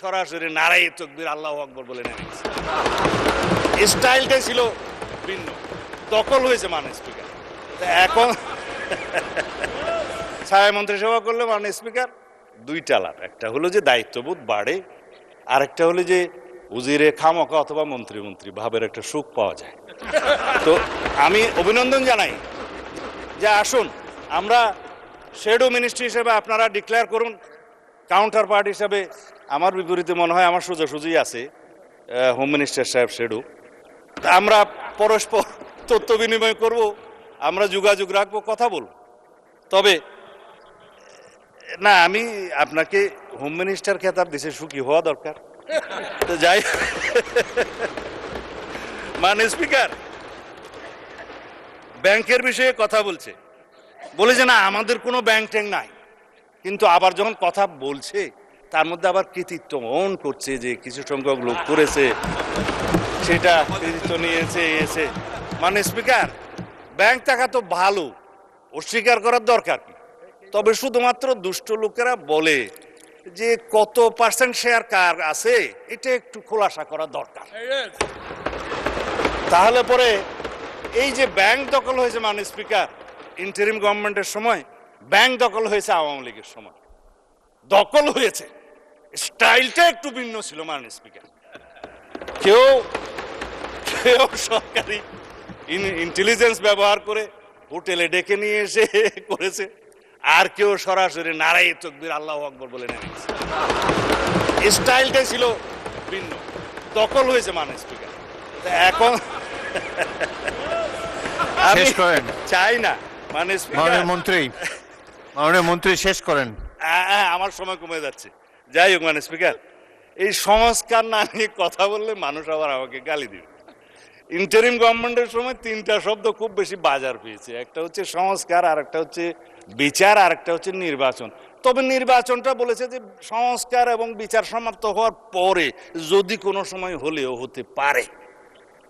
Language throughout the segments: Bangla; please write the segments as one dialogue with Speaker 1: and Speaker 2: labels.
Speaker 1: সরাসরি নারায়ে তাকবীর আল্লাহু আকবার বলে নেমে গেছে। স্টাইলটাই ছিল ভিন্ন, দখল হয়েছে মাননীয় স্পিকার। এখন ছায়া মন্ত্রিসভা করলে মাননীয় স্পিকার দুইটা লাভ, একটা হলো যে দায়িত্ববোধ বাড়ে, আরেকটা হলো যে উজিরে খামকা অথবা মন্ত্রী ভাবের একটা সুখ পাওয়া যায়। তো আমি অভিনন্দন জানাই যে আসুন আমরা শ্যাডো মিনিস্ট্রি হিসেবে আপনারা ডিক্লেয়ার করুন, কাউন্টার পার্ট হিসাবে আমার বিপরীতে মনে হয় আমার সোজাসুজি আছে হোম মিনিস্টার সাহেব শ্যাডো। আমরা পরস্পর তথ্য বিনিময় করব, আমরা যোগাযোগ রাখবো, কথা বলব। তবে না, আমি আপনাকে হোম মিনিস্টার খেতাব দিছে, সুখী হওয়া দরকার। তো যাই, মাননীয় স্পিকার ব্যাংকের বিষয়ে কথা বলে যে না আমাদের কোনো ব্যাংক ট্যাঙ্ক নাই, কিন্তু আবার যখন কথা বলছে তার মধ্যে আবার কৃতিত্ব অন করছে যে কিছু সংখ্যক লোক করেছে, সেটা কৃতিত্ব নিয়েছে এসে। মাননীয় স্পিকার ব্যাংক টাকা তো ভালো, অস্বীকার করার দরকার কি, তবে শুধুমাত্র দুষ্ট লোকেরা বলে যে কত পার্সেন্ট শেয়ার কার আছে এটা একটু খোলাসা করা দরকার। তাহলে পরে এই যে ব্যাংক দখল হয়েছে মাননীয় স্পিকার ইন্টারিম গভর্নমেন্টের সময়, ব্যাংক দখল হয়েছে আওয়ামী লীগের সময়, দখল হয়েছে, স্টাইলটা একটু ভিন্ন ছিল মাননীয় স্পিকার। কেউ সরকারি ইন্টেলিজেন্স ব্যবহার করে হোটেলে ডেকে নিয়ে এসে করেছে, আর কেউ সরাসরি নারায়ে তাকবীর আল্লাহু আকবার বলে নেমে গেছে। স্টাইলটাই ছিল ভিন্ন, দখল হয়েছে মাননীয় স্পিকার। এখন আমি চাই না মাননীয়
Speaker 2: মন্ত্রী শেষ করেন।
Speaker 1: আমার সময় কমে যাচ্ছে। যাই হোক মাননীয় স্পিকার, এই সংস্কার না নিয়ে কথা বললে মানুষ আবার আমাকে গালি দিবে। ইন্টারিম গভর্নমেন্টের সময় তিনটা শব্দ খুব বেশি বাজার পেয়েছে, একটা হচ্ছে সংস্কার, আর একটা হচ্ছে বিচার, আর একটা হচ্ছে নির্বাচন। তবে নির্বাচনটা বলেছে যে সংস্কার এবং বিচার সমাপ্ত হওয়ার পরে যদি কোনো সময় হলেও হতে পারে,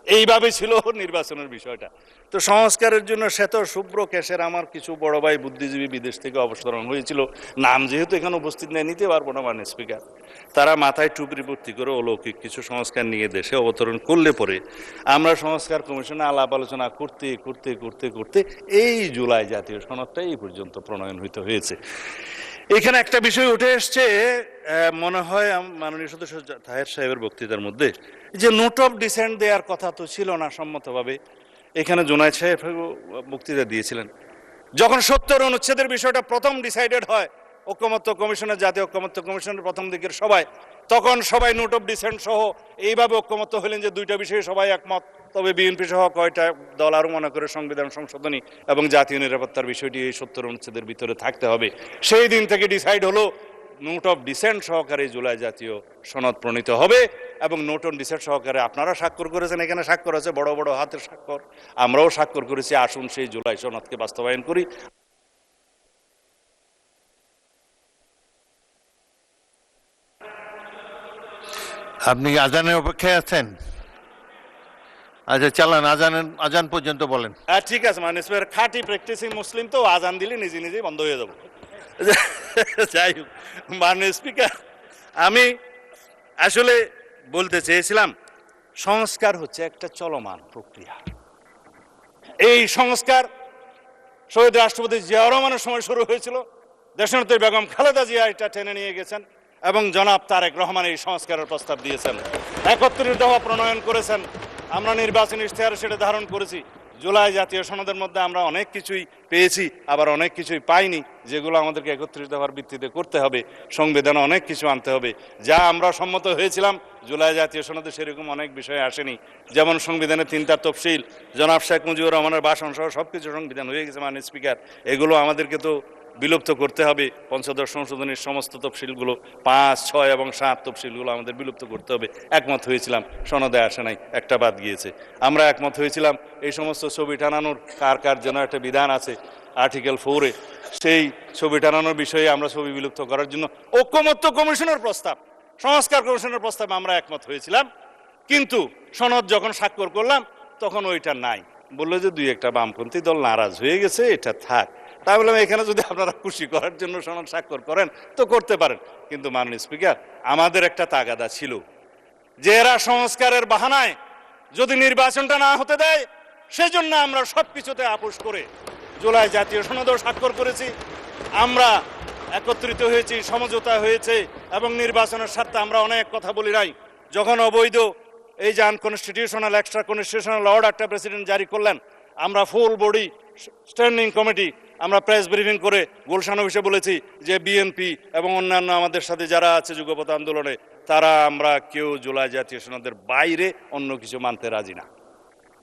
Speaker 1: এইভাবে ছিল নির্বাচনের বিষয়টা। তো সংস্কারের জন্য শ্বেত শুভ্র কেশের আমার কিছু বড় ভাই বুদ্ধিজীবী বিদেশ থেকে অবতরণ হয়েছিল, নাম যেহেতু এখানে উপস্থিত নেই নিতে পারবো না মাননীয় স্পিকার। তারা মাথায় টুপি ভর্তি করে অলৌকিক কিছু সংস্কার নিয়ে দেশে অবতরণ করলে পরে আমরা সংস্কার কমিশনে আলাপ আলোচনা করতে করতে করতে করতে এই জুলাই জাতীয় সনদটা এই পর্যন্ত প্রণয়ন হইতে হয়েছে। এখানে একটা বিষয় উঠে এসছে, মনে হয় মাননীয় সদস্য তাহের সাহেবের বক্তৃতার মধ্যে, যে নোট অফ ডিসেন্ট দেওয়ার কথা তো ছিল না সম্মতভাবে। এখানে জুনায়েদ সাহেব বক্তৃতা দিয়েছিলেন, যখন 70 অনুচ্ছেদের বিষয়টা প্রথম ডিসাইডেড হয় ঐকমত্য কমিশনের, জাতীয় ঐকমত্য কমিশনের প্রথম দিকের সবাই, তখন সবাই নোট অফ ডিসেন্ট সহ এইভাবে ঐকমত্য হলেন যে দুইটা বিষয়ে সবাই একমত। তবে বিএনপি সহ কয়টা দল আরও মনে করে সংবিধান সংশোধনী এবং জাতীয় নিরাপত্তার বিষয়টি এই 70 অনুচ্ছেদের ভিতরে থাকতে হবে। সেই দিন থেকে ডিসাইড হলো নোট অফ ডিসেন্ট সহকারে জুলাই জাতীয় সনদ প্রণীত হবে, এবং নোট অন ডিসেন্ট সহকারে আপনারা স্বাক্ষর করেছেন, এখানে স্বাক্ষর আছে বড় বড় হাতের স্বাক্ষর, আমরাও স্বাক্ষর করেছি। আসুন সেই জুলাই সনদকে বাস্তবায়ন করি।
Speaker 2: আপনি আজানের অপেক্ষায় আছেন? আচ্ছা চালান, আজান পর্যন্ত বলেন।
Speaker 1: ঠিক আছে মাননীয় স্পিকার, খাঁটি প্র্যাকটিসিং মুসলিম তো আজান দিলে নিজে নিজেই বন্ধ হয়ে যাবো। যাই হোক মাননীয় স্পিকার, আমি আসলে বলতে চেয়েছিলাম সংস্কার হচ্ছে একটা চলমান প্রক্রিয়া। এই সংস্কার শহীদ রাষ্ট্রপতি জিয়াউর রহমানের সময় শুরু হয়েছিল, দেশনেত্রী বেগম খালেদা জিয়া এটা টেনে নিয়ে গেছেন, এবং জনাব তারেক রহমান এই সংস্কারের প্রস্তাব দিয়েছেন, 31 দফা প্রণয়ন করেছেন। আমরা নির্বাচনী ইশতেহারে সেটা ধারণ করেছি। জুলাই জাতীয় সনদের মধ্যে আমরা অনেক কিছুই পেয়েছি, আবার অনেক কিছুই পাইনি, যেগুলো আমাদেরকে 31 দফার ভিত্তিতে করতে হবে। সংবিধানে অনেক কিছু আনতে হবে, যা আমরা সম্মত হয়েছিলাম জুলাই জাতীয় সনদে সেরকম অনেক বিষয় আসেনি। যেমন সংবিধানের 3টা তফসিল, জনাব শেখ মুজিবুর রহমানের ভাষণ সহ সবকিছু সংবিধান হয়ে গেছে মাননীয় স্পিকার। এগুলো আমাদেরকে তো বিলুপ্ত করতে হবে। পঞ্চদশ সংশোধনীর সমস্ত তফসিলগুলো 5, 6 এবং 7 তফসিলগুলো আমাদের বিলুপ্ত করতে হবে। একমত হয়েছিলাম, সনদে আসে নাই, একটা বাদ গিয়েছে। আমরা একমত হয়েছিলাম এই সমস্ত ছবি টানানোর কার কার যেন একটা বিধান আছে আর্টিকেল 4-এ, সেই ছবি টানানোর বিষয়ে আমরা ছবি বিলুপ্ত করার জন্য ঐকমত্য কমিশনের প্রস্তাব, সংস্কার কমিশনের প্রস্তাবে আমরা একমত হয়েছিলাম। কিন্তু সনদ যখন স্বাক্ষর করলাম তখন ওইটা নাই, বললো যে 2-1টা বামপন্থী দল নারাজ হয়ে গেছে, এটা থাক। তাই বললাম এখানে যদি আপনারা খুশি করার জন্য সনদ স্বাক্ষর করেন তো করতে পারেন, কিন্তু মাননীয় স্পিকার আমাদের একটা তাগাদা ছিল যে এরা সংস্কারের বাহানায় যদি নির্বাচনটা না হতে দেয় সেজন্য আমরা সবকিছুতে আপোষ করে জুলাই জাতীয় সনদেও স্বাক্ষর করেছি। আমরা একত্রিত হয়েছি, সমঝোতা হয়েছে এবং নির্বাচনের স্বার্থে আমরা অনেক কথা বলি নাই। যখন অবৈধ এই যে আনকনস্টিটিউশনাল এক্সট্রা কনস্টিটিউশনাল অর্ডারটা প্রেসিডেন্ট জারি করলেন, আমরা ফুল বডি স্ট্যান্ডিং কমিটি আমরা প্রেস ব্রিফিং করে গুলশান অফিসে বলেছি যে বিএনপি এবং অন্যান্য আমাদের সাথে যারা আছে যুগপৎ আন্দোলনে তারা আমরা কেউ জুলাই জাতীয় সনদের বাইরে অন্য কিছু মানতে রাজি না।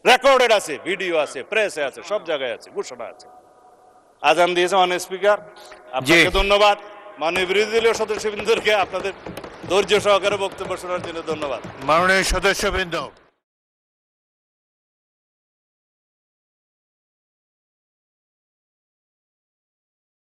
Speaker 1: রেকর্ডেড আছে, ভিডিও আছে, প্রেসে আছে, সব জায়গায় আছে, ঘোষণা আছে। আজান দিয়েছে মাননীয় স্পিকার, আপনাকে ধন্যবাদ। মাননীয় বিরোধী দলীয় সদস্যবৃন্দকে আপনাদের ধৈর্য সহকারে বক্তব্য শোনার জন্য ধন্যবাদ।
Speaker 2: মাননীয় সদস্যবৃন্দ,